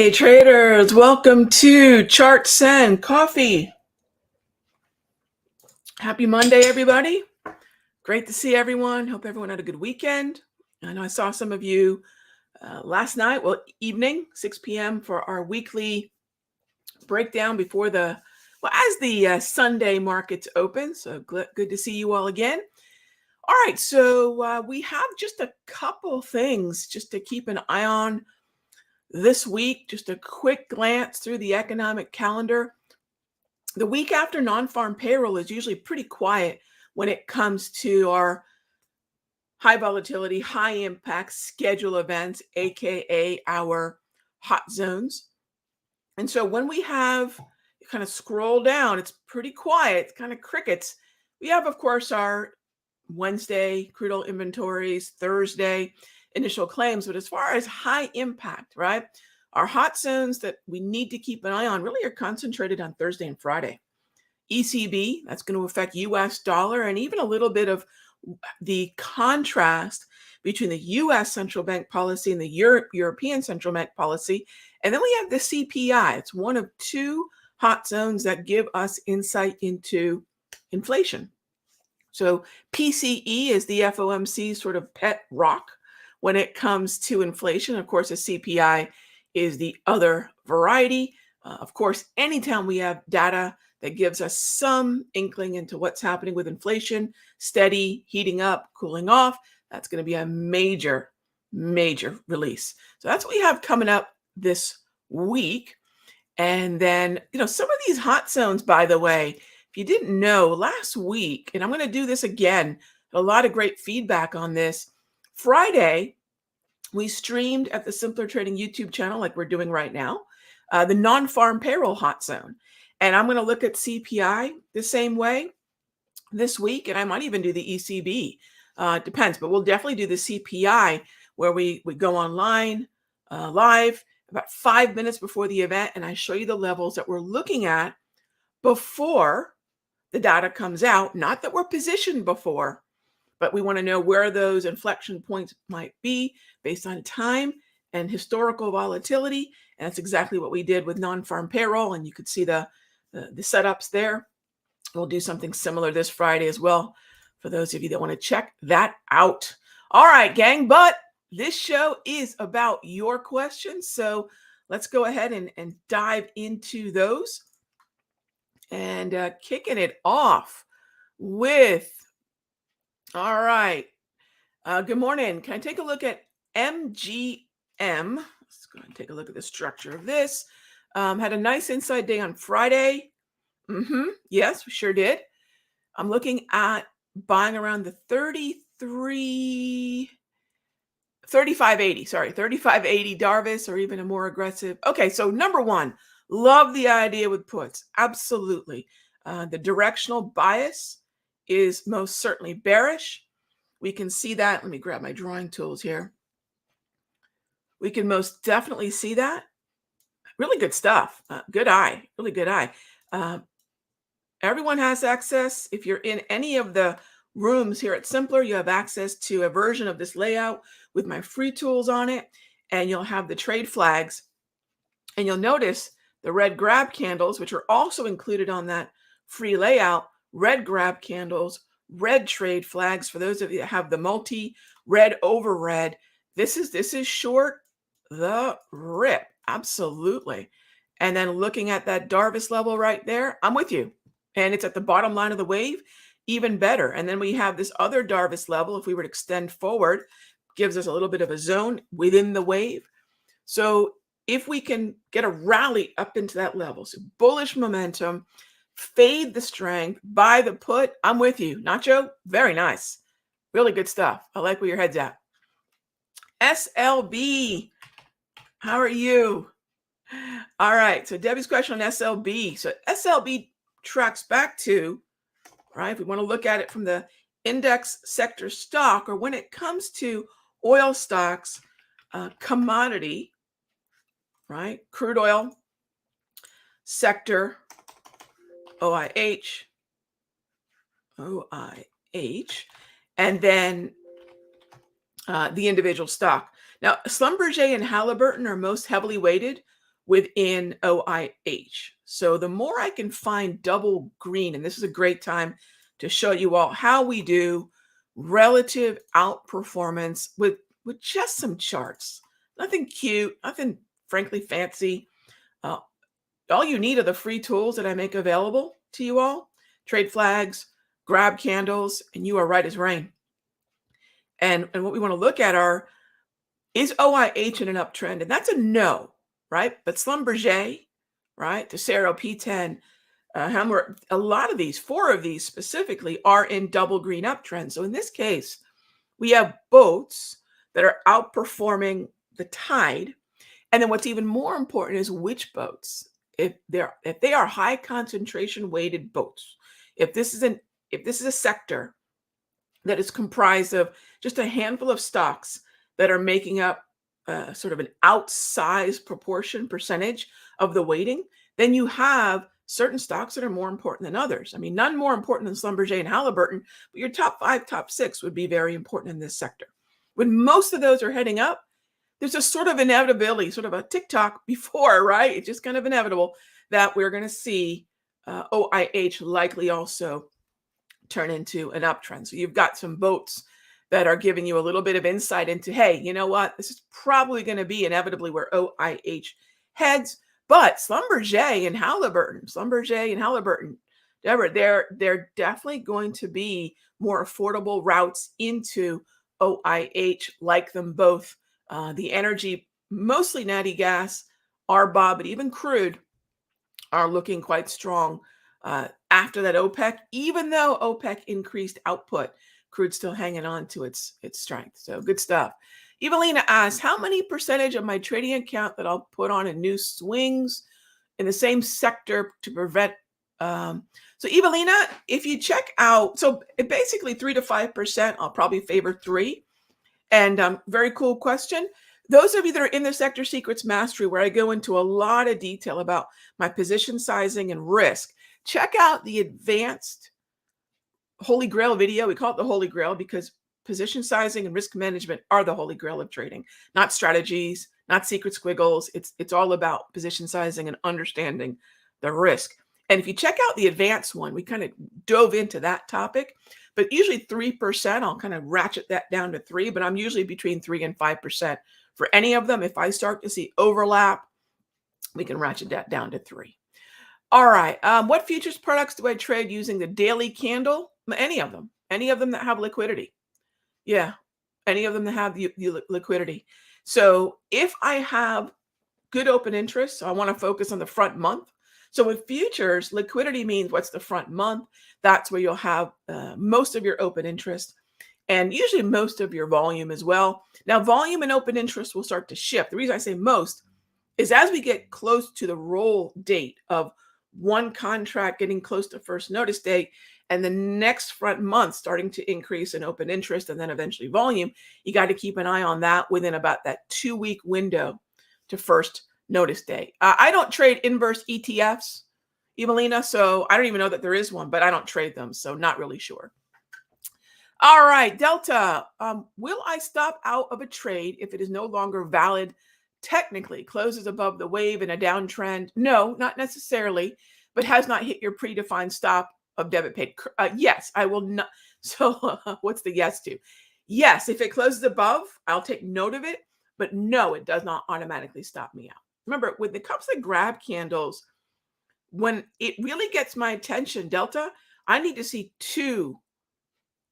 Hey traders, welcome to Charts and Coffee. Happy Monday, everybody. Great to see everyone. Hope everyone had a good weekend. I know I saw some of you last night, evening, 6 p.m. for our weekly breakdown before as the Sunday markets open. So good to see you all again. All right, so we have just a couple things just to keep an eye on this week. Just a quick glance through the economic calendar. The week after non-farm payroll is usually pretty quiet when it comes to our high volatility, high impact schedule events, aka our hot zones. And so when we have, you kind of scroll down, it's pretty quiet, it's kind of crickets. We have, of course, our Wednesday crude oil inventories, Thursday initial claims, but as far as high impact, right? Our hot zones that we need to keep an eye on really are concentrated on Thursday and Friday. ECB, that's going to affect US dollar, and even a little bit of the contrast between the US central bank policy and the European central bank policy. And then we have the CPI. It's one of two hot zones that give us insight into inflation. So PCE is the FOMC's sort of pet rock when it comes to inflation. Of course, the CPI is the other variety. Of course, anytime we have data that gives us some inkling into what's happening with inflation, steady, heating up, cooling off, that's going to be a major, major release. So that's what we have coming up this week. And then, some of these hot zones, by the way, if you didn't know, last week, and I'm going to do this again, a lot of great feedback on this. Friday, we streamed at the Simpler Trading YouTube channel, like we're doing right now, the non-farm payroll hot zone. And I'm going to look at CPI the same way this week, and I might even do the ECB. It depends, but we'll definitely do the CPI where we go online live about 5 minutes before the event, and I show you the levels that we're looking at before the data comes out. Not that we're positioned before, but we want to know where those inflection points might be based on time and historical volatility. And that's exactly what we did with non-farm payroll. And you could see the setups there. We'll do something similar this Friday as well for those of you that want to check that out. All right, gang, but this show is about your questions. So let's go ahead and dive into those. And kicking it off with, all right, good morning. Can I take a look at MGM? Let's go and take a look at the structure of this. Had a nice inside day on Friday. Yes, we sure did. I'm looking at buying around the 35.80, 35.80 Darvis, or even a more aggressive. Okay, so number one, love the idea with puts. Absolutely. The directional bias is most certainly bearish. We can see that. Let me grab my drawing tools here. We can most definitely see that. Really good stuff. Good eye. Really good eye. Everyone has access. If you're in any of the rooms here at Simpler, you have access to a version of this layout with my free tools on it, and you'll have the trade flags. And you'll notice the red grab candles, which are also included on that free layout. Red grab candles, red trade flags. For those of you that have the multi red over red, this is short the rip. Absolutely. And then looking at that Darvis level right there, I'm with you. And it's at the bottom line of the wave, even better. And then we have this other Darvis level, if we were to extend forward, gives us a little bit of a zone within the wave. So if we can get a rally up into that level, so bullish momentum, fade the strength, buy the put, I'm with you. Nacho, very nice. Really good stuff. I like where your head's at. SLB, how are you? All right, so Debbie's question on SLB. So SLB tracks back to, right, if we want to look at it from the index sector stock, or when it comes to oil stocks, commodity, right, crude oil sector, OIH, and then the individual stock. Now, Schlumberger and Halliburton are most heavily weighted within OIH. So the more I can find double green, and this is a great time to show you all how we do relative outperformance with just some charts. Nothing cute, nothing frankly fancy. Uh, all you need are the free tools that I make available to you all. Trade flags, grab candles, and you are right as rain. And what we want to look at is OIH in an uptrend? And that's a no, right? But Schlumberger, right? Tesoro P10, Hammer, a lot of these, 4 of these specifically, are in double green uptrend. So in this case, we have boats that are outperforming the tide. And then what's even more important is which boats. If they are high concentration weighted boats, if this is a sector that is comprised of just a handful of stocks that are making up sort of an outsized percentage of the weighting, then you have certain stocks that are more important than others. I mean, none more important than Schlumberger and Halliburton, but your top 5, top 6 would be very important in this sector. When most of those are heading up, there's a sort of inevitability, sort of a tick-tock before, right? It's just kind of inevitable that we're going to see OIH likely also turn into an uptrend. So you've got some boats that are giving you a little bit of insight into, hey, you know what? This is probably going to be inevitably where OIH heads. But Schlumberger and Halliburton, Deborah, they're definitely going to be more affordable routes into OIH, like them both. The energy, mostly natty gas, RBOB, but even crude are looking quite strong after that OPEC. Even though OPEC increased output, crude's still hanging on to its strength. So good stuff. Evelina asks, how many percentage of my trading account that I'll put on in new swings in the same sector to prevent? So Evelina, if you check out, so basically 3 to 5%, I'll probably favor 3. And very cool question. Those of you that are in the Sector Secrets Mastery, where I go into a lot of detail about my position sizing and risk, check out the advanced Holy Grail video. We call it the Holy Grail because position sizing and risk management are the Holy Grail of trading, not strategies, not secret squiggles. It's all about position sizing and understanding the risk. And if you check out the advanced one, we kind of dove into that topic. But usually 3%, I'll kind of ratchet that down to 3, but I'm usually between 3 and 5% for any of them. If I start to see overlap, we can ratchet that down to 3. All right. What futures products do I trade using the daily candle? Any of them that have liquidity. Yeah. Any of them that have the liquidity. So if I have good open interest, so I want to focus on the front month. So with futures, liquidity means what's the front month. That's where you'll have most of your open interest and usually most of your volume as well. Now, volume and open interest will start to shift. The reason I say most is as we get close to the roll date of one contract getting close to first notice date and the next front month starting to increase in open interest and then eventually volume, you got to keep an eye on that within about that 2-week window to first notice day. I don't trade inverse ETFs, Evelina, so I don't even know that there is one, but I don't trade them, so not really sure. All right, Delta, will I stop out of a trade if it is no longer valid technically, closes above the wave in a downtrend? No, not necessarily, but has not hit your predefined stop of debit paid? Yes, I will not. So what's the yes to? Yes, if it closes above, I'll take note of it, but no, it does not automatically stop me out. Remember, when it comes to grab candles, when it really gets my attention, Delta, I need to see 2.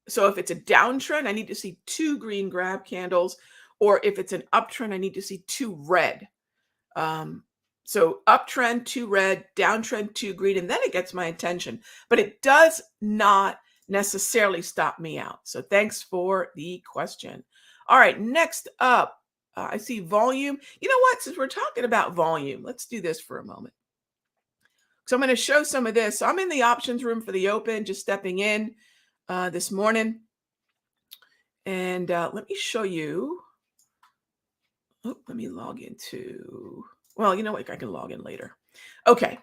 So if it's a downtrend, I need to see 2 green grab candles, or if it's an uptrend, I need to see 2 red. So uptrend, 2 red, downtrend, 2 green, and then it gets my attention. But it does not necessarily stop me out. So thanks for the question. All right, next up, I see volume. You know what? Since we're talking about volume, let's do this for a moment. So I'm going to show some of this. So I'm in the options room for the open, just stepping in this morning. And let me show you. Oh, let me log into, well, you know what? I can log in later. Okay.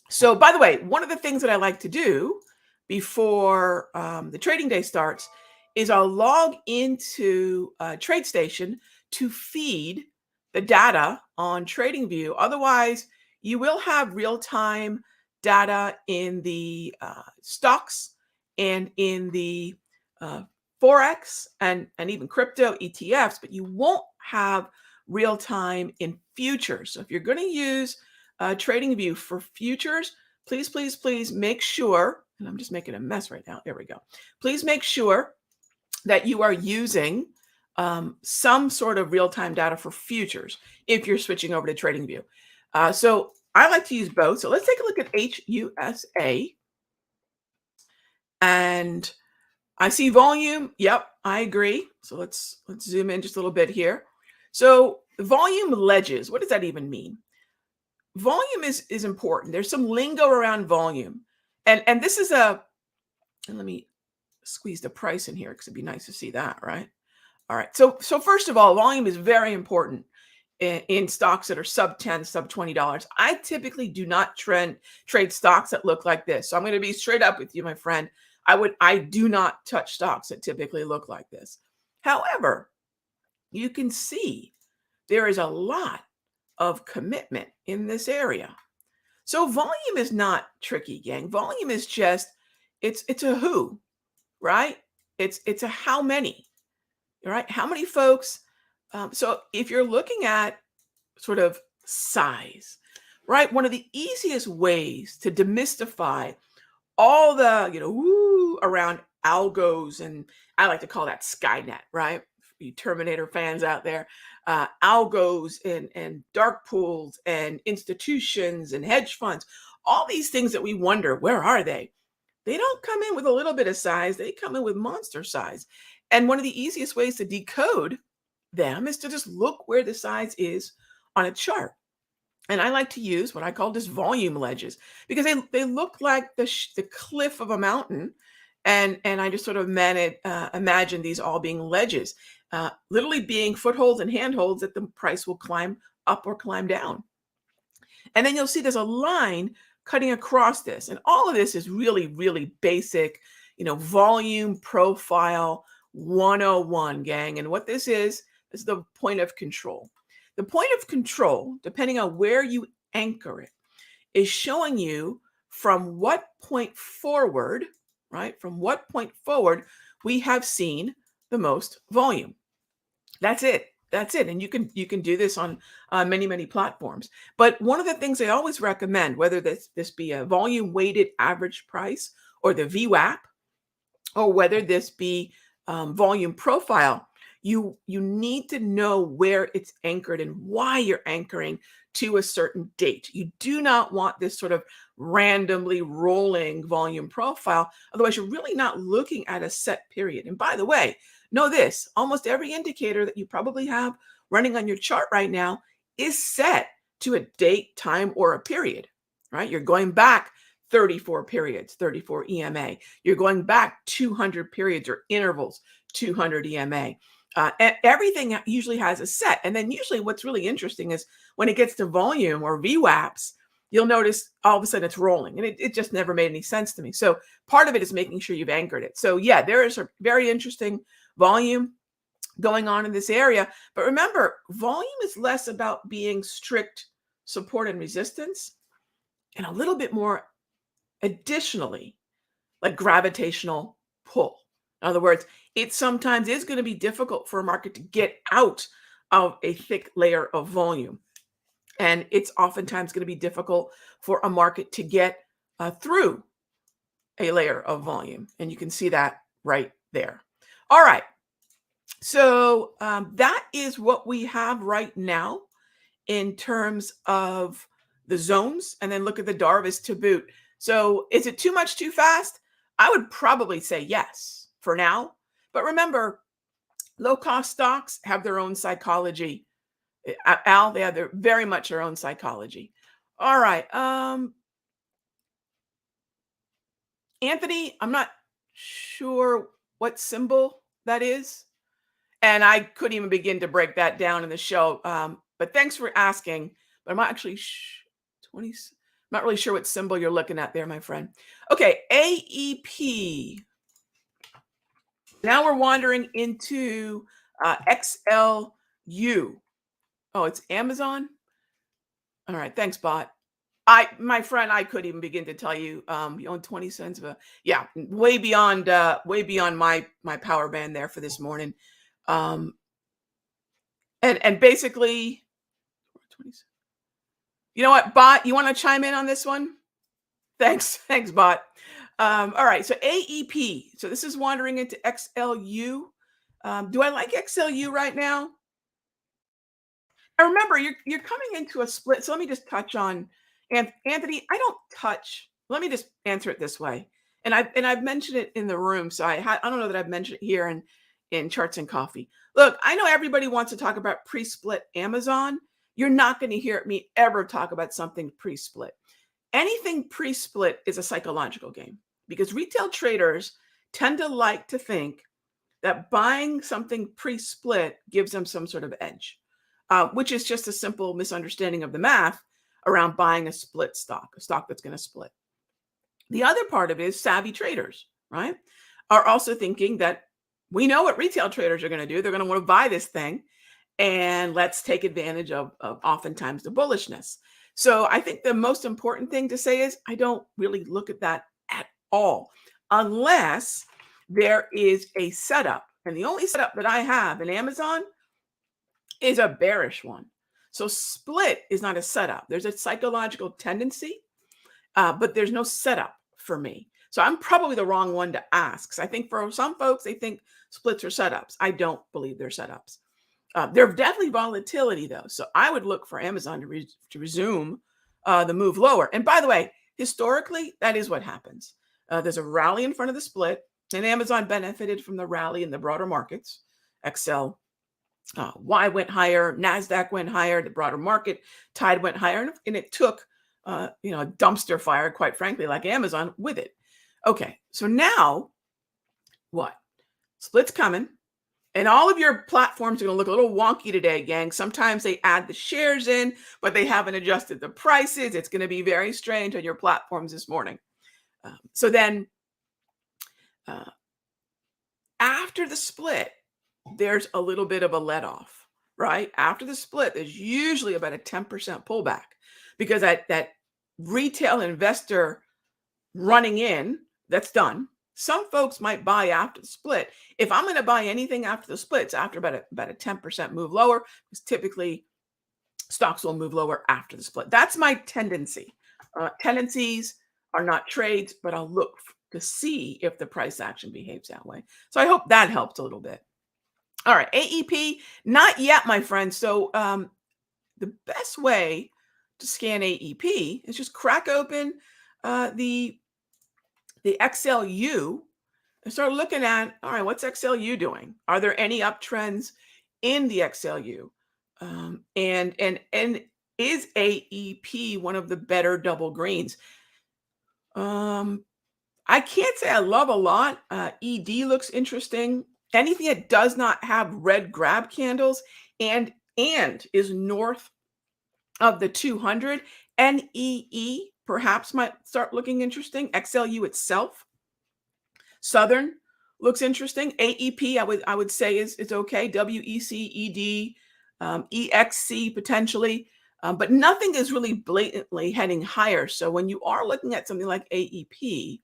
So by the way, one of the things that I like to do before the trading day starts, is I'll log into TradeStation to feed the data on TradingView. Otherwise, you will have real-time data in the stocks and in the uh, forex and even crypto ETFs, but you won't have real time in futures. So if you're going to use TradingView for futures, please, please, please make sure, and I'm just making a mess right now. There we go. Please make sure that you are using some sort of real-time data for futures if you're switching over to TradingView. So I like to use both. So let's take a look at HUSA. And I see volume. Yep, I agree. So let's zoom in just a little bit here. So volume ledges, what does that even mean? Volume is important. There's some lingo around volume. And this is and let me squeeze the price in here because it'd be nice to see that, right? All right. So first of all, volume is very important in stocks that are sub 10, sub $20. I typically do not trade stocks that look like this. So I'm going to be straight up with you, my friend. I do not touch stocks that typically look like this. However, you can see there is a lot of commitment in this area. So volume is not tricky, gang. Volume is just it's a who, right? It's a how many, right? How many folks? So if you're looking at sort of size, right? One of the easiest ways to demystify all the, woo around algos, and I like to call that Skynet, right? You Terminator fans out there, algos and dark pools and institutions and hedge funds, all these things that we wonder, where are they? They don't come in with a little bit of size, they come in with monster size. And one of the easiest ways to decode them is to just look where the size is on a chart. And I like to use what I call just volume ledges because they look like the cliff of a mountain, and I just sort of imagine these all being ledges, literally being footholds and handholds that the price will climb up or climb down. And then you'll see there's a line cutting across this, and all of this is really, really basic, volume profile 101, gang. And what this is the point of control. The point of control, depending on where you anchor it, is showing you from what point forward, right? From what point forward we have seen the most volume. That's it. That's it. And you can do this on many, many platforms. But one of the things I always recommend, whether this be a volume weighted average price or the VWAP, or whether this be volume profile, you need to know where it's anchored and why you're anchoring to a certain date. You do not want this sort of randomly rolling volume profile. Otherwise, you're really not looking at a set period. And by the way, know this, almost every indicator that you probably have running on your chart right now is set to a date, time, or a period, right? You're going back 34 periods, 34 EMA. You're going back 200 periods or intervals, 200 EMA. And everything usually has a set. And then usually what's really interesting is when it gets to volume or VWAPs, you'll notice all of a sudden it's rolling. And it just never made any sense to me. So part of it is making sure you've anchored it. So yeah, there is a very interesting volume going on in this area. But remember, volume is less about being strict support and resistance and a little bit more additionally like gravitational pull. In other words, it sometimes is going to be difficult for a market to get out of a thick layer of volume. And it's oftentimes going to be difficult for a market to get through a layer of volume. And you can see that right there. All right. So that is what we have right now in terms of the zones. And then look at the Darvis to boot. So is it too much too fast? I would probably say yes for now. But remember, low-cost stocks have their own psychology. Al, they have very much their own psychology. All right. Anthony, I'm not sure what symbol that is. And I couldn't even begin to break that down in the show. But thanks for asking. But I'm not actually 20. I'm not really sure what symbol you're looking at there, my friend. Okay, AEP. Now we're wandering into XLU. Oh, it's Amazon? All right, thanks, bot. My friend, I couldn't even begin to tell you, you own 20 cents of a, yeah, way beyond my power band there for this morning. Um, and basically, 20 cents. You know what, bot, you want to chime in on this one? Thanks, thanks, bot. All right, so AEP. So this is wandering into XLU. Do I like XLU right now? I remember you're coming into a split. So let me just touch on Anthony. I don't touch. Let me just answer it this way. And I've mentioned it in the room. So I don't know that I've mentioned it here in Charts and Coffee. Look, I know everybody wants to talk about pre-split Amazon. You're not going to hear me ever talk about something pre-split. Anything pre-split is a psychological game because retail traders tend to like to think that buying something pre-split gives them some sort of edge, which is just a simple misunderstanding of the math around buying a split stock, a stock that's going to split. The other part of it is savvy traders, right, are also thinking that we know what retail traders are going to do. They're going to want to buy this thing and let's take advantage of oftentimes the bullishness. So I think the most important thing to say is I don't really look at that at all unless there is a setup. And the only setup that I have in Amazon is a bearish one. So split is not a setup. There's a psychological tendency, but there's no setup for me. So I'm probably the wrong one to ask. 'Cause I think for some folks, they think splits are setups. I don't believe they're setups. There's definitely volatility though. So I would look for Amazon to resume the move lower. And by the way, historically, that is what happens. There's a rally in front of the split, and Amazon benefited from the rally in the broader markets. XL, Y went higher, NASDAQ went higher, the broader market tide went higher, and it took a dumpster fire, quite frankly, like Amazon with it. Okay, so now what? Split's coming. And all of your platforms are going to look a little wonky today, gang. Sometimes they add the shares in, but they haven't adjusted the prices. It's going to be very strange on your platforms this morning. So then after the split, there's a little bit of a let off, right? After the split, there's usually about a 10% pullback because that retail investor running in, that's done. Some folks might buy after the split. If I'm going to buy anything after the split, it's after about a 10% move lower, because typically stocks will move lower after the split. That's my tendency. Tendencies are not trades, but I'll look to see if the price action behaves that way. So I hope that helped a little bit. All right, AEP, not yet, my friend. So the best way to scan AEP is just crack open the XLU and start looking at, all right, what's XLU doing? Are there any uptrends in the XLU? And is AEP one of the better double greens? I can't say I love a lot. ED looks interesting. Anything that does not have red grab candles and is north of the 200, NEE perhaps might start looking interesting. XLU itself, Southern looks interesting. AEP, I would say is okay. WEC, ED, EXC potentially, but nothing is really blatantly heading higher. So when you are looking at something like AEP,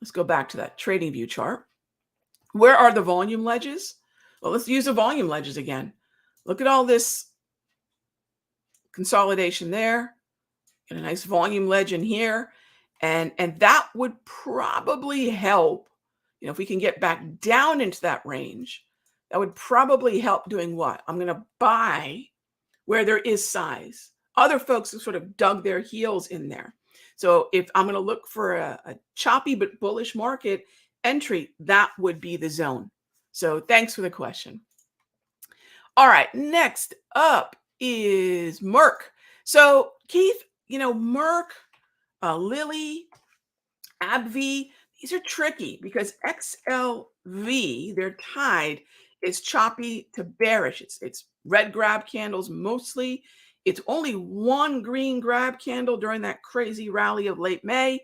let's go back to that trading view chart. Where are the volume ledges? Well, let's use the volume ledges again. Look at all this consolidation there. Get a nice volume ledge in here. And that would probably help, if we can get back down into that range, that would probably help doing what? I'm going to buy where there is size. Other folks have sort of dug their heels in there. So if I'm going to look for a choppy but bullish market entry, that would be the zone. So thanks for the question. All right, next up is Merck. So Keith, Merck, Lilly, AbbVie, these are tricky because XLV, their tide is choppy to bearish. It's red grab candles mostly. It's only one green grab candle during that crazy rally of late May.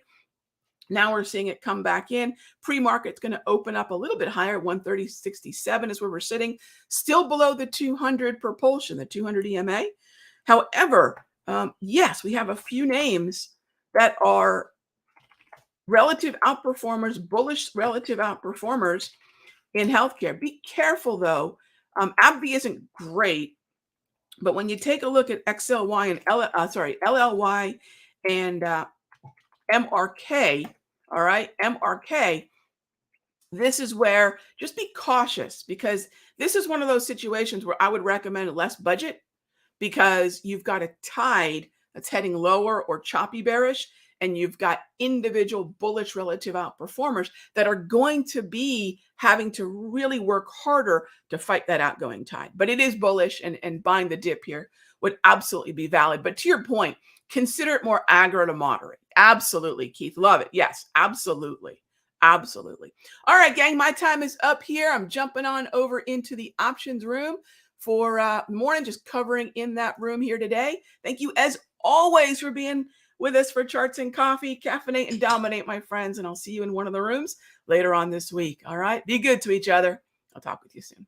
Now we're seeing it come back in. Pre-market's going to open up a little bit higher. 130.67 is where we're sitting. Still below the 200 propulsion, the 200 EMA. However, yes, we have a few names that are relative outperformers, bullish relative outperformers in healthcare. Be careful though. AbbVie isn't great, but when you take a look at XLY and LLY and MRK, all right, MRK, this is where just be cautious, because this is one of those situations where I would recommend less budget, because you've got a tide that's heading lower or choppy bearish, and you've got individual bullish relative outperformers that are going to be having to really work harder to fight that outgoing tide. But it is bullish, and buying the dip here would absolutely be valid. But to your point, consider it more aggro to moderate. Absolutely, Keith. Love it. Yes, absolutely. Absolutely. All right, gang, my time is up here. I'm jumping on over into the options room for morning, just covering in that room here today. Thank you as always for being with us for Charts and Coffee. Caffeinate and dominate, my friends, and I'll see you in one of the rooms later on this week. All right, be good to each other. I'll talk with you soon.